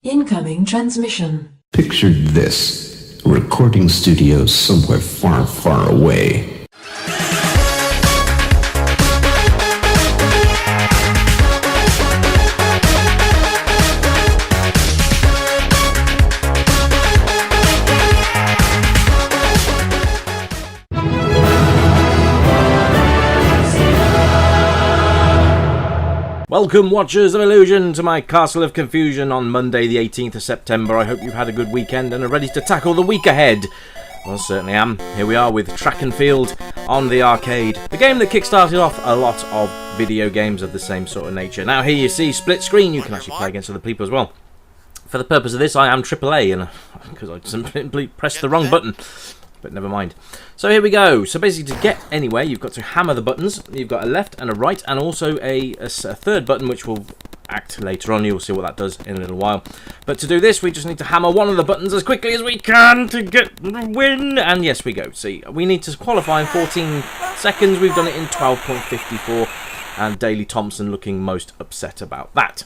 Incoming transmission. Picture this. A recording studio somewhere far, far away. Welcome, Watchers of Illusion, to my Castle of Confusion on Monday the 18th of September. I hope you've had a good weekend and are ready to tackle the week ahead. Well, certainly am. Here we are with Track and Field on the arcade. The game that kickstarted off a lot of video games of the same sort of nature. Now here you see split screen. You can actually play against other people as well. For the purpose of this, I am AAA, and because I simply pressed the wrong button. But never mind. So here we go. So basically, to get anywhere, you've got to hammer the buttons. You've got a left and a right, and also a third button, which will act later on. You'll see what that does in a little while. But to do this, we just need to hammer one of the buttons as quickly as we can to get the win. And yes, we go. See, we need to qualify in 14 seconds. We've done it in 12.54. And Daley Thompson looking most upset about that.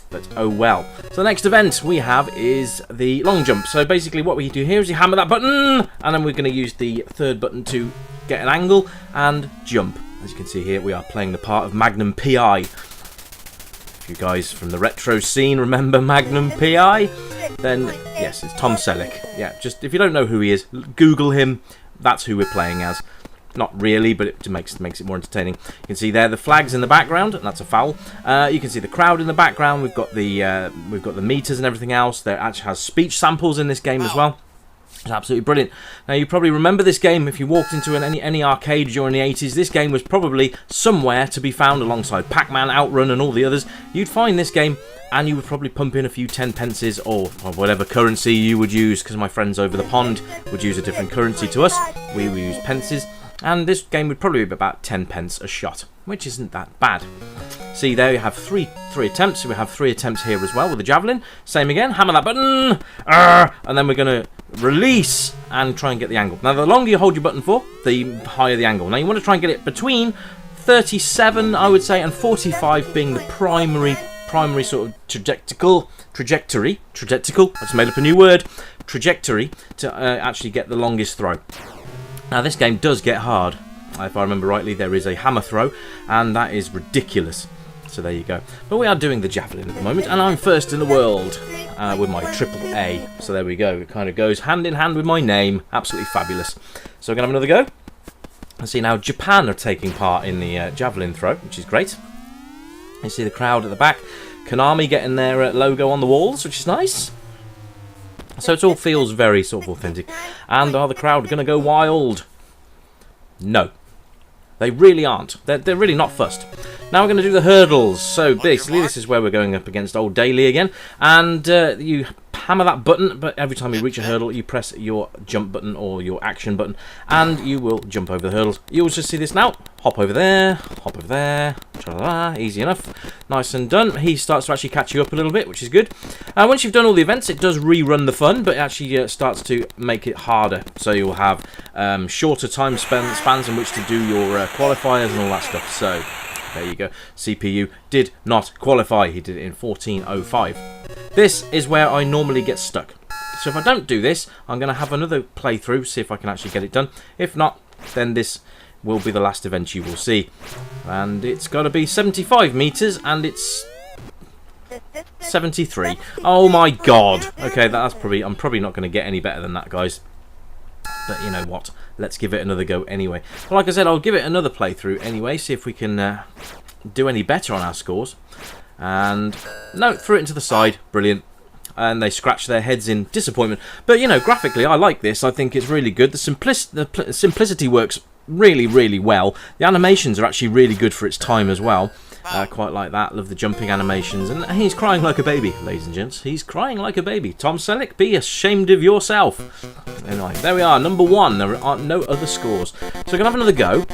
But oh well. So the next event we have is the long jump. So basically what we do here is you hammer that button, and then we're going to use the third button to get an angle and jump. As you can see here, we are playing the part of Magnum P.I. If you guys from the retro scene remember Magnum P.I., then yes, it's Tom Selleck. Yeah, just if you don't know who he is, Google him. That's who we're playing as. Not really, but it makes it more entertaining. You can see there the flags in the background, and that's a foul. You can see the crowd in the background. We've got the meters and everything else. There actually has speech samples in this game as well. It's absolutely brilliant. Now you probably remember this game if you walked into any arcade during the 80s. This game was probably somewhere to be found alongside Pac-Man, Outrun, and all the others. You'd find this game, and you would probably pump in a few 10 pences or whatever currency you would use, because my friends over the pond would use a different currency to us. We would use pences. And this game would probably be about 10 pence a shot, which isn't that bad. See, there you have three attempts. So we have 3 attempts here as well with the javelin. Same again, hammer that button, and then we're going to release and try and get the angle. Now, the longer you hold your button for, the higher the angle. Now, you want to try and get it between 37, I would say, and 45 being the primary sort of trajectory. I just made up a new word. Trajectory to actually get the longest throw. Now this game does get hard. If I remember rightly, there is a hammer throw, and that is ridiculous. So there you go. But we are doing the javelin at the moment, and I'm first in the world with my AAA. So there we go. It kind of goes hand in hand with my name. Absolutely fabulous. So we're going to have another go. I see now Japan are taking part in the javelin throw, which is great. You see the crowd at the back. Konami getting their logo on the walls, which is nice. So it all feels very sort of authentic. And are the crowd going to go wild? No. They really aren't. They're really not fussed. Now we're going to do the hurdles. So basically this is where we're going up against old Daley again. And you hammer that button, but every time you reach a hurdle you press your jump button or your action button, and you will jump over the hurdles. You'll just see this now. Hop over there, easy enough, nice and done. He starts to actually catch you up a little bit, which is good. Once you've done all the events, it does rerun the fun, but it actually starts to make it harder. So you'll have shorter time spans in which to do your qualifiers and all that stuff. So there you go. CPU did not qualify. He did it in 14:05. This is where I normally get stuck. So if I don't do this, I'm going to have another playthrough, see if I can actually get it done. If not, then this will be the last event you will see. And it's got to be 75 meters, and it's 73. Oh my god. Okay, I'm probably not going to get any better than that, guys. But you know what? Let's give it another go anyway. Well, like I said, I'll give it another playthrough anyway, see if we can do any better on our scores. And no, threw it into the side. Brilliant. And they scratch their heads in disappointment. But you know, graphically, I like this. I think it's really good. The simplicity works really, really well. The animations are actually really good for its time as well. Quite like that. Love the jumping animations. And he's crying like a baby, ladies and gents. He's crying like a baby. Tom Selleck, be ashamed of yourself. Anyway, there we are, number 1. There are no other scores. So we're going to have another go.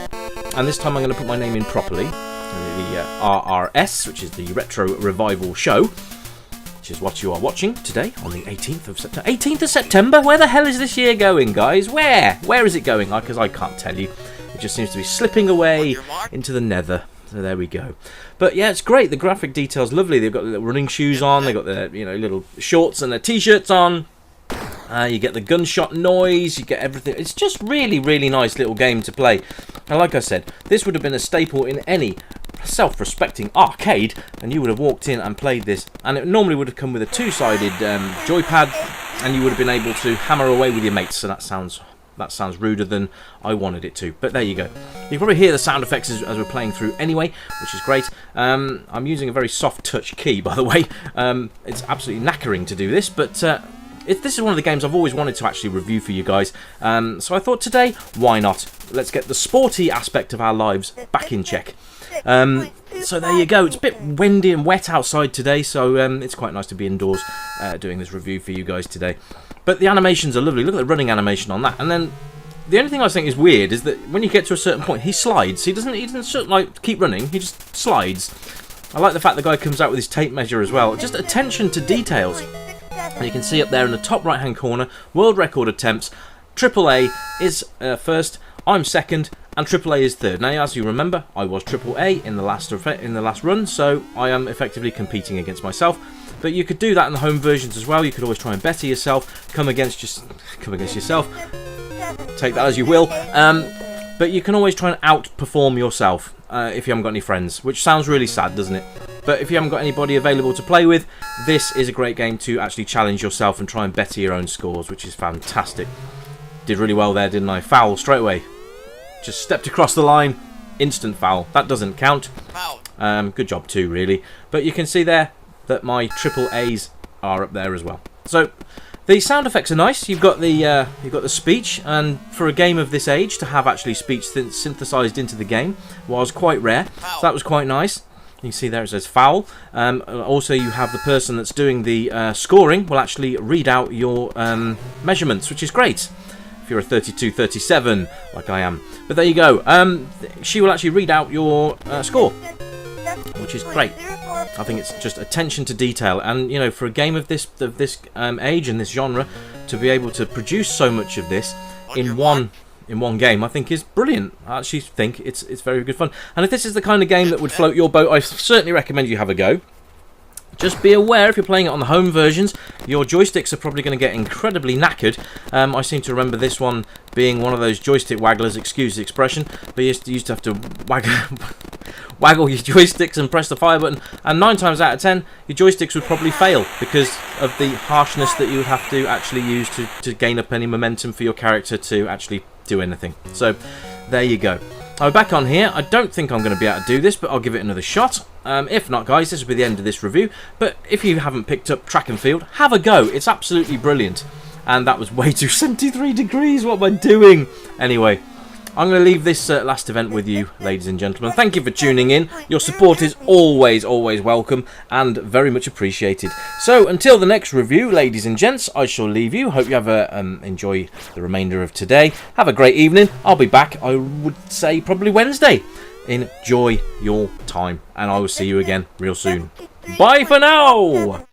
And this time I'm going to put my name in properly. The RRS, which is the Retro Revival Show, which is what you are watching today on the 18th of September. 18th of September? Where the hell is this year going, guys? Where? Where is it going? Because I can't tell you. It just seems to be slipping away into the nether. So there we go. But yeah, it's great. The graphic detail's lovely. They've got the little running shoes on. They've got their little shorts and their t-shirts on. You get the gunshot noise. You get everything. It's just really, really nice little game to play. And like I said, this would have been a staple in any self-respecting arcade, and you would have walked in and played this. And it normally would have come with a two-sided joypad, and you would have been able to hammer away with your mates. So that sounds ruder than I wanted it to, but there you go. You can probably hear the sound effects as we're playing through anyway, which is great. I'm using a very soft touch key, by the way. It's absolutely knackering to do this, but this is one of the games I've always wanted to actually review for you guys. So I thought today, why not? Let's get the sporty aspect of our lives back in check. So there you go. It's a bit windy and wet outside today, so it's quite nice to be indoors doing this review for you guys today. But the animations are lovely. Look at the running animation on that. And then the only thing I think is weird is that when you get to a certain point, he slides. He doesn't sort of like keep running. He just slides. I like the fact the guy comes out with his tape measure as well. Just attention to details. And you can see up there in the top right hand corner, world record attempts. AAA is first. I'm second. And AAA is third. Now, as you remember, I was AAA in the last run, so I am effectively competing against myself. But you could do that in the home versions as well. You could always try and better yourself, come against yourself. Take that as you will. But you can always try and outperform yourself if you haven't got any friends, which sounds really sad, doesn't it? But if you haven't got anybody available to play with, this is a great game to actually challenge yourself and try and better your own scores, which is fantastic. Did really well there, didn't I? Foul straight away. Just stepped across the line, instant foul. That doesn't count. Good job too, really. But you can see there that my triple A's are up there as well. So the sound effects are nice. You've got the speech, and for a game of this age to have actually speech synthesized into the game was quite rare. So that was quite nice. You can see there it says foul. Also, you have the person that's doing the scoring will actually read out your measurements, which is great. If you're a 32-37, like I am. But there you go. She will actually read out your score, which is great. I think it's just attention to detail, and for a game of this age and this genre, to be able to produce so much of this in one game, I think is brilliant. I actually think it's very good fun. And if this is the kind of game that would float your boat, I certainly recommend you have a go. Just be aware, if you're playing it on the home versions, your joysticks are probably going to get incredibly knackered. I seem to remember this one being one of those joystick wagglers, excuse the expression, but you used to have to waggle your joysticks and press the fire button, and 9 times out of 10, your joysticks would probably fail because of the harshness that you would have to actually use to gain up any momentum for your character to actually do anything. So, there you go. I'm back on here. I don't think I'm going to be able to do this, but I'll give it another shot. If not, guys, this will be the end of this review. But if you haven't picked up Track and Field, have a go. It's absolutely brilliant. And that was way too 73 degrees. What am I doing? Anyway, I'm going to leave this last event with you, ladies and gentlemen. Thank you for tuning in. Your support is always, always welcome and very much appreciated. So, until the next review, ladies and gents, I shall leave you. Hope you have enjoy the remainder of today. Have a great evening. I'll be back, I would say, probably Wednesday. Enjoy your time, and I will see you again real soon. Bye for now!